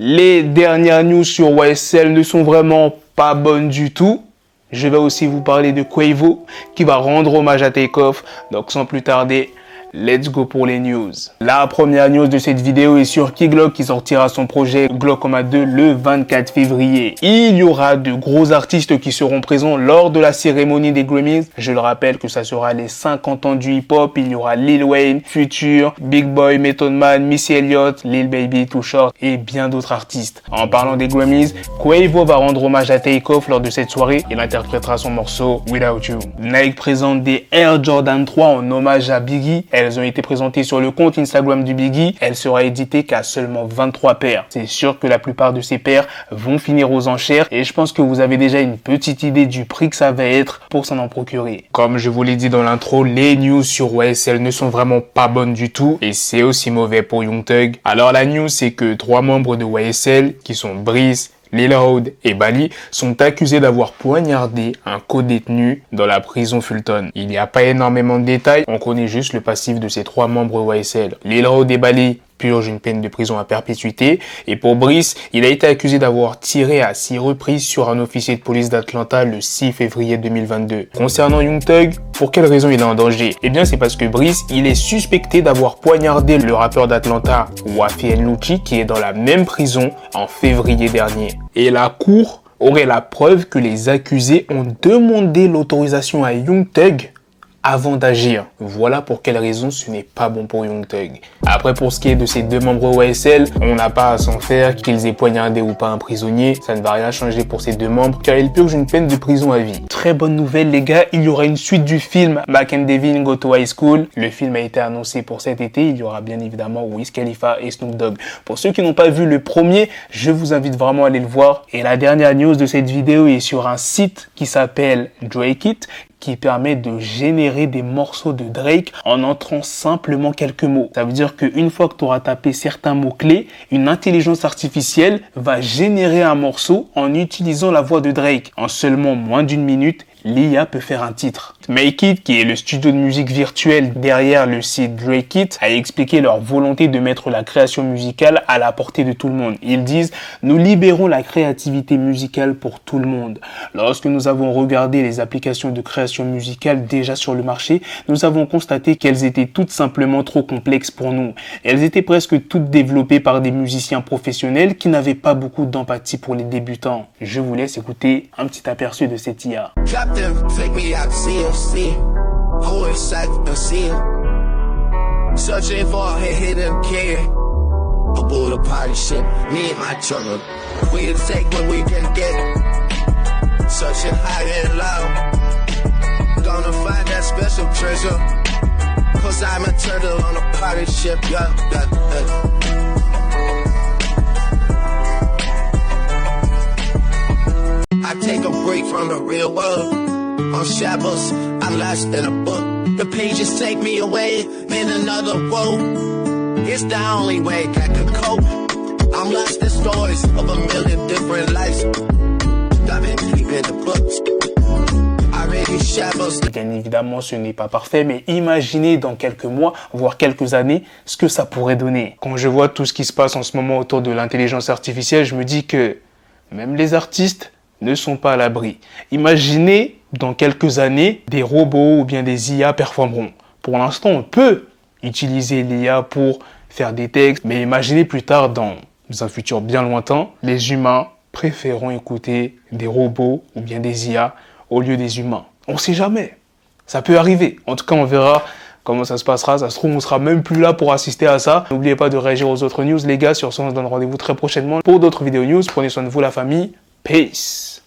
Les dernières news sur YSL ne sont vraiment pas bonnes du tout. Je vais aussi vous parler de Quavo qui va rendre hommage à Takeoff. Donc sans plus tarder, let's go pour les news. La première news de cette vidéo est sur Key Glock qui sortira son projet Glockoma 2 le 24 février. Il y aura de gros artistes qui seront présents lors de la cérémonie des Grammys. Je le rappelle que ça sera les 50 ans du hip-hop. Il y aura Lil Wayne, Future, Big Boy, Method Man, Missy Elliott, Lil Baby, Too Short et bien d'autres artistes. En parlant des Grammys, Quavo va rendre hommage à Takeoff lors de cette soirée. Il interprétera son morceau Without You. Nike présente des Air Jordan 3 en hommage à Biggie. Elles ont été présentées sur le compte Instagram du Biggie. Elle sera éditée qu'à seulement 23 paires. C'est sûr que la plupart de ces paires vont finir aux enchères et je pense que vous avez déjà une petite idée du prix que ça va être pour s'en procurer. Comme je vous l'ai dit dans l'intro, les news sur YSL ne sont vraiment pas bonnes du tout et c'est aussi mauvais pour Young Thug. Alors la news, c'est que 3 membres de YSL qui sont Brice, Lil Rode et Bali sont accusés d'avoir poignardé un co-détenu dans la prison Fulton. Il n'y a pas énormément de détails, on connaît juste le passif de ces 3 membres YSL. Lil Rode et Bali purge une peine de prison à perpétuité. Et pour Brice, il a été accusé d'avoir tiré à 6 reprises sur un officier de police d'Atlanta le 6 février 2022. Concernant Young Thug, pour quelle raison il est en danger? Eh bien, c'est parce que Brice, il est suspecté d'avoir poignardé le rappeur d'Atlanta, Wafi Lucci, qui est dans la même prison en février dernier. Et la cour aurait la preuve que les accusés ont demandé l'autorisation à Young Thug avant d'agir. Voilà pour quelle raison ce n'est pas bon pour Young Thug. Après, pour ce qui est de ces 2 membres YSL, on n'a pas à s'en faire qu'ils aient poignardé ou pas un prisonnier. Ça ne va rien changer pour ces 2 membres car ils purgent une peine de prison à vie. Très bonne nouvelle les gars, il y aura une suite du film Mac and Devin Go to High School. Le film a été annoncé pour cet été. Il y aura bien évidemment Wiz Khalifa et Snoop Dogg. Pour ceux qui n'ont pas vu le premier, je vous invite vraiment à aller le voir. Et la dernière news de cette vidéo est sur un site qui s'appelle Drake It, qui permet de générer des morceaux de Drake en entrant simplement quelques mots. Ça veut dire qu'une fois que tu auras tapé certains mots-clés, une intelligence artificielle va générer un morceau en utilisant la voix de Drake. En seulement moins d'1 minute, l'IA peut faire un titre. Make It, qui est le studio de musique virtuel derrière le site Drake It, a expliqué leur volonté de mettre la création musicale à la portée de tout le monde. Ils disent « Nous libérons la créativité musicale pour tout le monde ». Lorsque nous avons regardé les applications de création musicale déjà sur le marché, nous avons constaté qu'elles étaient toutes simplement trop complexes pour nous. Elles étaient presque toutes développées par des musiciens professionnels qui n'avaient pas beaucoup d'empathie pour les débutants. Je vous laisse écouter un petit aperçu de cette IA. Take me out to CFC, who inside the scene. Searching for a hidden kid. Aboard a party ship, me and my children. We take what we can get. Searching high and low. Gonna find that special treasure. Cause I'm a turtle on a party ship, yeah. I take a break from the real world. On shambles, I'm lost in a book. The pages take me away in another world. It's the only way I can cope. I'm lost in stories of a million different lives. I've been keeping the books. Bien évidemment, ce n'est pas parfait, mais imaginez dans quelques mois, voire quelques années, ce que ça pourrait donner. Quand je vois tout ce qui se passe en ce moment autour de l'intelligence artificielle, je me dis que même les artistes ne sont pas à l'abri. Imaginez, dans quelques années, des robots ou bien des IA performeront. Pour l'instant, on peut utiliser l'IA pour faire des textes, mais imaginez plus tard, dans un futur bien lointain, les humains préféreront écouter des robots ou bien des IA au lieu des humains. On ne sait jamais. Ça peut arriver. En tout cas, on verra comment ça se passera. Ça se trouve, on sera même plus là pour assister à ça. N'oubliez pas de réagir aux autres news, les gars. Sur ce, on se donne rendez-vous très prochainement pour d'autres vidéos news. Prenez soin de vous, la famille. Peace.